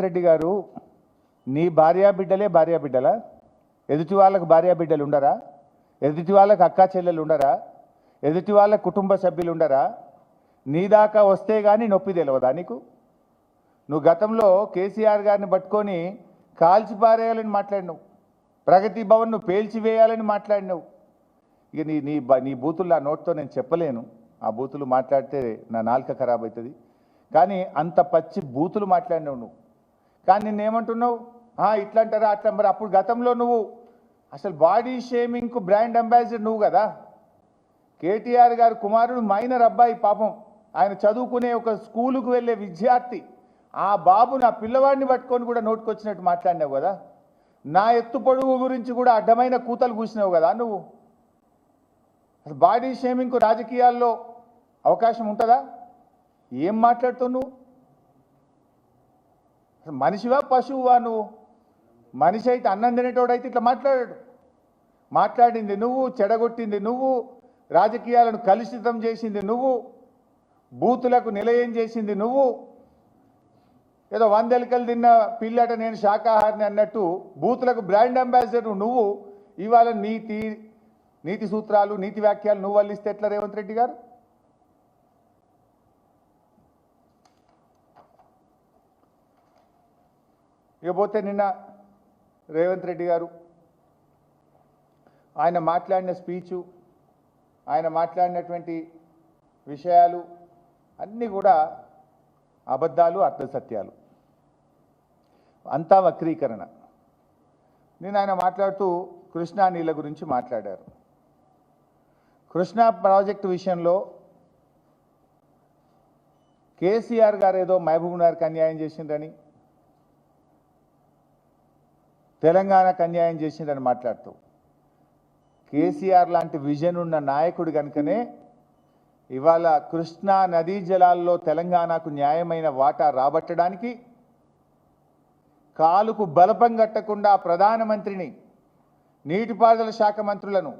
రెడ్డి గారు, నీ భార్యాబిడ్డలే భార్యాబిడ్డలా? ఎదుటి వాళ్ళకు భార్యాబిడ్డలు ఉండరా? ఎదుటి వాళ్ళకు అక్కా చెల్లెలు ఉండరా? ఎదుటి వాళ్ళ కుటుంబ సభ్యులు ఉండరా? నీ దాకా వస్తే కానీ నొప్పి తెలియదా నీకు? నువ్వు గతంలో కేసీఆర్ గారిని పట్టుకొని కాల్చిపారేయాలని మాట్లాడినావు, ప్రగతి భవన్ను పేల్చివేయాలని మాట్లాడినావు. ఇక నీ నీ నీ బూతులు ఆ నోట్తో నేను చెప్పలేను, ఆ బూతులు మాట్లాడితే నా నాలుక ఖరాబ్ అవుతుంది. కానీ అంత పచ్చి బూతులు మాట్లాడినావు నువ్వు. కానీ నిన్నేమంటున్నావు? ఇట్లా అంటారా అట్లా. మరి అప్పుడు గతంలో నువ్వు అసలు బాడీ షేమింగ్కు బ్రాండ్ అంబాసిడర్ నువ్వు కదా. కేటీఆర్ గారు కుమారుడు మైనర్ అబ్బాయి, పాపం ఆయన చదువుకునే ఒక స్కూలుకు వెళ్ళే విద్యార్థి, ఆ బాబు నా పిల్లవాడిని పట్టుకొని కూడా నోటుకొచ్చినట్టు మాట్లాడినావు కదా. నా ఎత్తు పొడుగు గురించి కూడా అడ్డమైన కూతలు కూసినావు కదా నువ్వు. అసలు బాడీ షేమింగ్కు రాజకీయాల్లో అవకాశం ఉంటుందా? ఏం మాట్లాడుతావు నువ్వు? అసలు మనిషివా పశువువా నువ్వు? మనిషి అయితే అన్నం తినేటోడైతే ఇట్లా మాట్లాడాడు. మాట్లాడింది నువ్వు, చెడగొట్టింది నువ్వు, రాజకీయాలను కలుషితం చేసింది నువ్వు, బూతులకు నిలయం చేసింది నువ్వు. ఏదో 100 ఎలుకలు తిన్న పిల్లట నేను శాకాహారిని అన్నట్టు బూతులకు బ్రాండ్ అంబాసిడర్ నువ్వు. ఇవాళ నీతి సూత్రాలు, నీతి వ్యాఖ్యలు నువ్వు వల్లిస్తే ఎట్లా రేవంత్ రెడ్డి గారు? ఇకపోతే నిన్న రేవంత్ రెడ్డి గారు ఆయన మాట్లాడిన స్పీచు, ఆయన మాట్లాడినటువంటి విషయాలు అన్నీ కూడా అబద్ధాలు, అర్థసత్యాలు, అంతా వక్రీకరణ. నేను ఆయన మాట్లాడుతూ కృష్ణా నీళ్ళ గురించి మాట్లాడారు. కృష్ణా ప్రాజెక్టు విషయంలో కేసీఆర్ గారు ఏదో మహబూబ్ నగర్కి అన్యాయం చేసిండ్రని, తెలంగాణకు అన్యాయం చేసిండ్రని మాట్లాడుతూ, కేసీఆర్ లాంటి విజన్ ఉన్న నాయకుడు కనుకనే ఇవాళ కృష్ణా నదీ జలాల్లో తెలంగాణకు న్యాయమైన వాటా రాబట్టడానికి కాలుకు బలపం కట్టకుండా ప్రధానమంత్రిని, నీటిపారుదల శాఖ మంత్రులను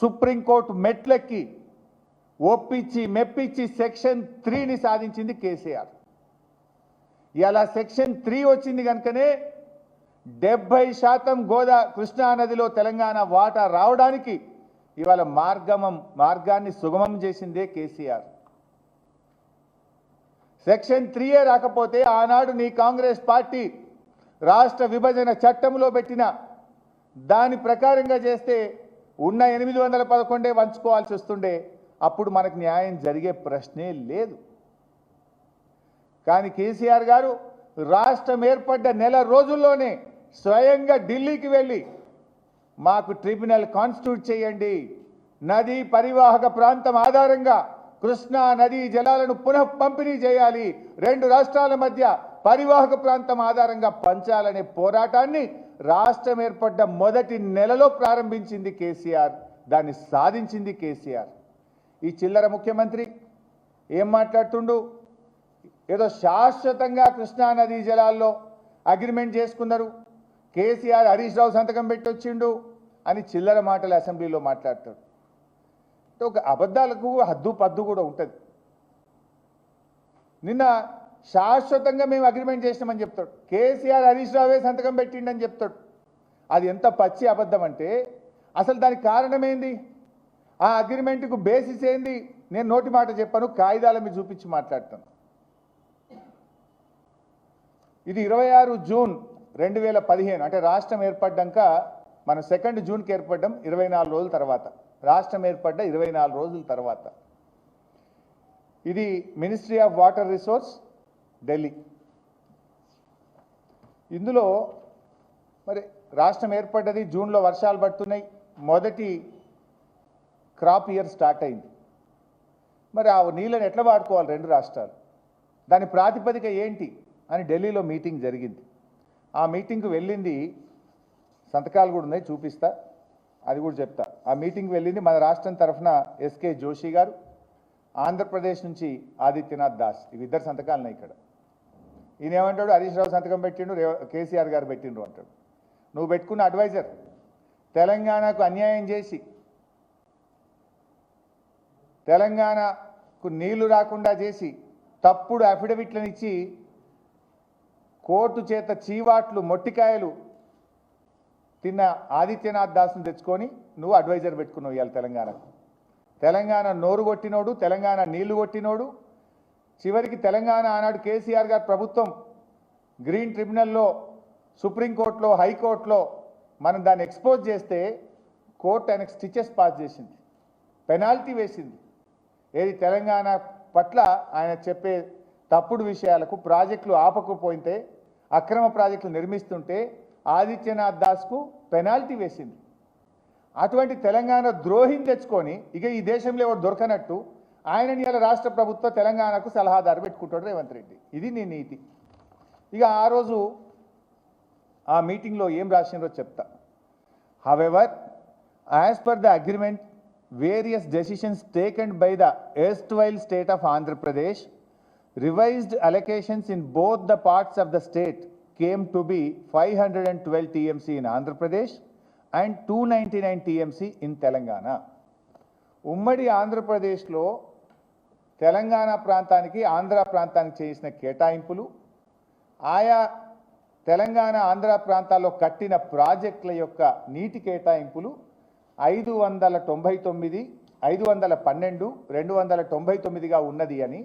సుప్రీంకోర్టు మెట్లెక్కి ఒప్పించి మెప్పించి సెక్షన్ 3ని సాధించింది కేసీఆర్. ఇలా సెక్షన్ 3 వచ్చింది కనుకనే 70% కృష్ణా నదిలో తెలంగాణ వాటా రావడానికి ఇవాళ మార్గాన్ని సుగమం చేసిందే కేసీఆర్. సెక్షన్ 3 రాకపోతే ఆనాడు నీ కాంగ్రెస్ పార్టీ రాష్ట్ర విభజన చట్టంలో పెట్టిన దాని ప్రకారంగా చేస్తే ఉన్న 811 వంచుకోవాల్సి వస్తుండే. అప్పుడు మనకు న్యాయం జరిగే ప్రశ్నే లేదు. కానీ కేసీఆర్ గారు రాష్ట్రం ఏర్పడ్డ నెల రోజుల్లోనే స్వయంగా ఢిల్లీకి వెళ్ళి మాకు ట్రిబ్యునల్ కాన్స్టిట్యూట్ చేయండి, నదీ పరివాహక ప్రాంతం ఆధారంగా కృష్ణా నదీ జలాలను పునః పంపిణీ చేయాలి, 2 రాష్ట్రాల మధ్య పరివాహక ప్రాంతం ఆధారంగా పంచాలనే పోరాటాన్ని రాష్ట్రం ఏర్పడ్డ మొదటి నెలలో ప్రారంభించింది కేసీఆర్. దాన్ని సాధించింది కేసీఆర్. ఈ చిల్లర ముఖ్యమంత్రి ఏం మాట్లాడుతుండు? ఏదో శాశ్వతంగా కృష్ణా నదీ జలాల్లో అగ్రిమెంట్ చేసుకున్నారు, కేసీఆర్ హరీష్ రావు సంతకం పెట్టి వచ్చిండు అని చిల్లర మాటలు అసెంబ్లీలో మాట్లాడతాడు. ఒక అబద్ధాలకు హద్దు పద్దు కూడా ఉంటుంది. నిన్న శాశ్వతంగా మేము అగ్రిమెంట్ చేసినామని చెప్తాడు, కేసీఆర్ హరీష్ రావే సంతకం పెట్టిండని చెప్తాడు. అది ఎంత పచ్చి అబద్ధం అంటే అసలు దానికి కారణం ఏంది? ఆ అగ్రిమెంట్కు బేసిస్ ఏంది? నేను నోటి మాట చెప్పాను, కాగితాల మీద చూపించి మాట్లాడతాను. ఇది 26 జూన్ 2015, అంటే రాష్ట్రం ఏర్పడ్డాక మనం 2 జూన్కి ఏర్పడ్డాం, 24 రోజుల తర్వాత, రాష్ట్రం ఏర్పడ్డ 24 రోజుల తర్వాత. ఇది ministry of water resource, Delhi. ఇందులో మరి రాష్ట్రం ఏర్పడ్డది జూన్లో, వర్షాలు పడుతున్నాయి, మొదటి క్రాప్ ఇయర్ స్టార్ట్ అయింది. మరి ఆ నీళ్ళని ఎట్లా వాడుకోవాలి 2 రాష్ట్రాలు, దాని ప్రాతిపదిక ఏంటి అని ఢిల్లీలో మీటింగ్ జరిగింది. ఆ మీటింగ్కి వెళ్ళింది, సంతకాలు కూడా ఉన్నాయి, చూపిస్తా, అది కూడా చెప్తా. ఆ మీటింగ్కి వెళ్ళింది మన రాష్ట్రం తరఫున ఎస్కే జోషి గారు, ఆంధ్రప్రదేశ్ నుంచి ఆదిత్యనాథ్ దాస్, ఇవి 2 సంతకాలు ఉన్నాయి ఇక్కడ. ఈయన ఏమంటాడు? హరీష్ రావు సంతకం పెట్టిండు, కేసీఆర్ గారు పెట్టిండ్రు అంటాడు. నువ్వు పెట్టుకున్న అడ్వైజర్ తెలంగాణకు అన్యాయం చేసి, తెలంగాణకు నీళ్లు రాకుండా చేసి, తప్పుడు అఫిడవిట్లను ఇచ్చి కోర్టు చేత చీవాట్లు మొట్టికాయలు తిన్న ఆదిత్యనాథ్ దాస్ను తెచ్చుకొని నువ్వు అడ్వైజర్ పెట్టుకున్నావు ఇవాళ తెలంగాణకు. తెలంగాణ నోరు కొట్టినోడు, తెలంగాణ నీళ్లు కొట్టినోడు. చివరికి తెలంగాణ ఆనాడు కేసీఆర్ గారి ప్రభుత్వం గ్రీన్ ట్రిబ్యునల్లో, సుప్రీంకోర్టులో, హైకోర్టులో మనం దాన్ని ఎక్స్పోజ్ చేస్తే కోర్టు ఆయనకు స్టిచెస్ పాస్ చేసింది, పెనాల్టీ వేసింది. ఏది తెలంగాణ పట్ల ఆయన చెప్పే తప్పుడు విషయాలకు, ప్రాజెక్టులు ఆపకపోతే, అక్రమ ప్రాజెక్టులు నిర్మిస్తుంటే ఆదిత్యనాథ్ దాస్కు పెనాల్టీ వేసింది. అటువంటి తెలంగాణ ద్రోహిని తెచ్చుకొని ఇక ఈ దేశంలో ఎవరు దొరకనట్టు ఆయనని ఇలా రాష్ట్ర ప్రభుత్వం తెలంగాణకు సలహాదారు పెట్టుకుంటాడు రేవంత్ రెడ్డి. ఇది నీ నీతి. ఇక ఆ రోజు ఆ మీటింగ్లో ఏం రాసిండ్రో చెప్తా. However, as per the agreement, various decisions taken by the erstwhile state of Andhra Pradesh, revised allocations in both the parts of the state came to be 512 TMC in Andhra Pradesh and 299 TMC in Telangana. ఉమ్మడి ఆంధ్రప్రదేశ్లో తెలంగాణ ప్రాంతానికి, ఆంధ్ర ప్రాంతానికి చేసిన కేటాయింపులు, ఆయా తెలంగాణ ఆంధ్ర ప్రాంతాల్లో కట్టిన ప్రాజెక్టుల యొక్క నీటి కేటాయింపులు 599, 512, 299గా ఉన్నది అని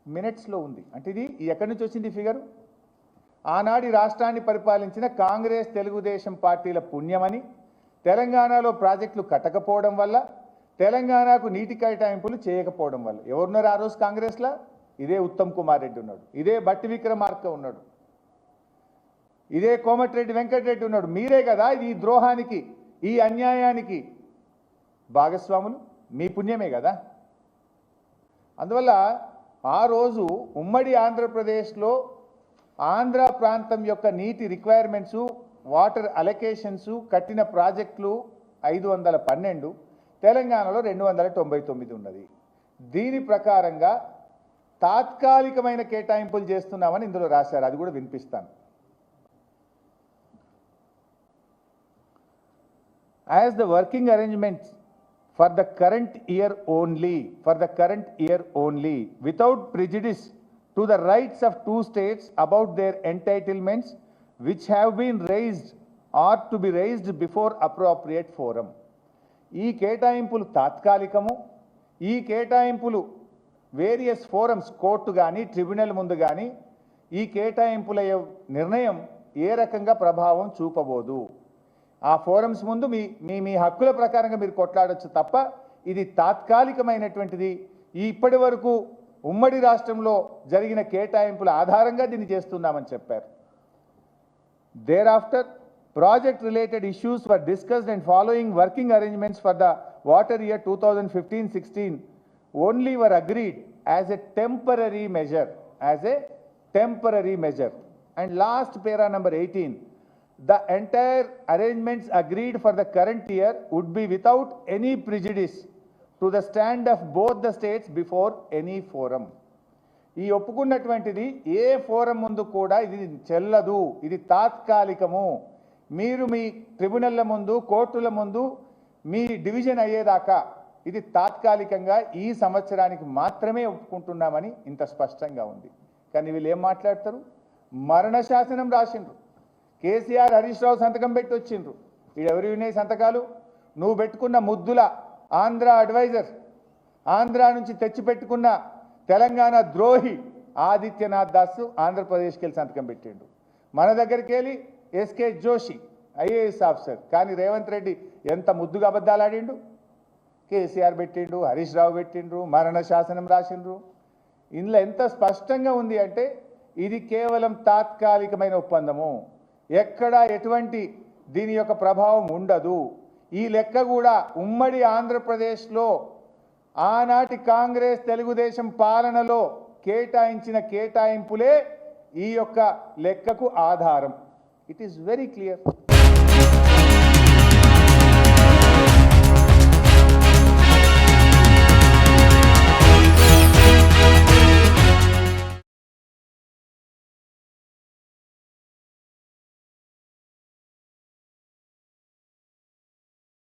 మినిట్స్లో ఉంది. అంటే ఇది ఎక్కడి నుంచి వచ్చింది ఫిగరు? ఆనాటి రాష్ట్రాన్ని పరిపాలించిన కాంగ్రెస్, తెలుగుదేశం పార్టీల పుణ్యమని, తెలంగాణలో ప్రాజెక్టులు కట్టకపోవడం వల్ల, తెలంగాణకు నీటి కేటాయింపులు చేయకపోవడం వల్ల. ఎవరున్నారు ఆ రోజు కాంగ్రెస్లో? ఇదే ఉత్తమ్ కుమార్ రెడ్డి ఉన్నాడు, ఇదే బట్టి విక్రమార్క ఉన్నాడు, ఇదే కోమటిరెడ్డి వెంకటరెడ్డి ఉన్నాడు. మీరే కదా ఈ ద్రోహానికి, ఈ అన్యాయానికి భాగస్వాములు. మీ పుణ్యమే కదా. అందువల్ల ఆ రోజు ఉమ్మడి ఆంధ్రప్రదేశ్లో ఆంధ్ర ప్రాంతం యొక్క నీటి రిక్వైర్మెంట్సు, వాటర్ అలొకేషన్స్, కట్టిన ప్రాజెక్టులు 512, తెలంగాణలో 299 ఉన్నది. దీని ప్రకారంగా తాత్కాలికమైన కేటాయింపులు చేస్తున్నామని ఇందులో రాశారు. అది కూడా వినిపిస్తాను. As the working arrangements for the current year only, without prejudice to the rights of two states about their entitlements which have been raised or to be raised before appropriate forum. ఈ కేటాయింపులు తాత్కాలికము. ఈ కేటాయింపులు various forums, court కానీ, tribunal ముందు కానీ ఈ కేటాయింపుల నిర్ణయం ఏ రకంగా ప్రభావం చూపబోదు. ఆ ఫోరమ్స్ ముందు మీ హక్కుల ప్రకారంగా మీరు కొట్లాడొచ్చు తప్ప ఇది తాత్కాలికమైనటువంటిది. ఇప్పటి వరకు ఉమ్మడి రాష్ట్రంలో జరిగిన కేటాయింపుల ఆధారంగా దీన్ని చేస్తున్నామని చెప్పారు. Thereafter, project related issues were discussed and following working arrangements for the water year 2015-16 only were agreed as a temporary measure. And last para number 18, the entire arrangements agreed for the current year would be without any prejudice to the stand of both the states before any forum. ఈ ఒప్పుకున్నటువంటిది ఏ forum ముందు కూడా ఇది చెల్లదు, ఇది తాత్కాలికము. మీరు మీ ట్రిబ్యునల్ల ముందు, కోర్టుల ముందు మీ డివిజన్ అయ్యేదాకా ఇది తాత్కాలికంగా ఈ సంవత్సరానికి మాత్రమే ఒప్పుకుంటున్నామని ఇంత స్పష్టంగా ఉంది. కానీ వీళ్ళు ఏం మాట్లాడతారు? మరణ శాసనం రాసిండ్రు. కేసీఆర్, హరీష్ రావు సంతకం పెట్టి వచ్చిండ్రు. ఎవరు వినే సంతకాలు? నువ్వు పెట్టుకున్న ముద్దుల ఆంధ్ర అడ్వైజర్, ఆంధ్ర నుంచి తెచ్చిపెట్టుకున్న తెలంగాణ ద్రోహి ఆదిత్యనాథ్ దాస్ ఆంధ్రప్రదేశ్కి వెళ్ళి సంతకం పెట్టిండు. మన దగ్గరికి వెళ్ళి ఎస్కే జోషి ఐఏఎస్ ఆఫీసర్. కానీ రేవంత్ రెడ్డి ఎంత ముద్దుగా అబద్ధాలు ఆడిండు. కేసీఆర్ పెట్టిండు, హరీష్ రావు పెట్టిండ్రు, మరణ శాసనం రాసిండ్రు. ఇందులో ఎంత స్పష్టంగా ఉంది అంటే ఇది కేవలం తాత్కాలికమైన ఒప్పందము. ఎక్కడ ఎటువంటి దీని యొక్క ప్రభావం ఉండదు. ఈ లెక్క కూడా ఉమ్మడి ఆంధ్రప్రదేశ్లో ఆనాటి కాంగ్రెస్, తెలుగుదేశం పాలనలో కేటాయించిన కేటాయింపులే ఈ యొక్క లెక్కకు ఆధారం. It is very clear.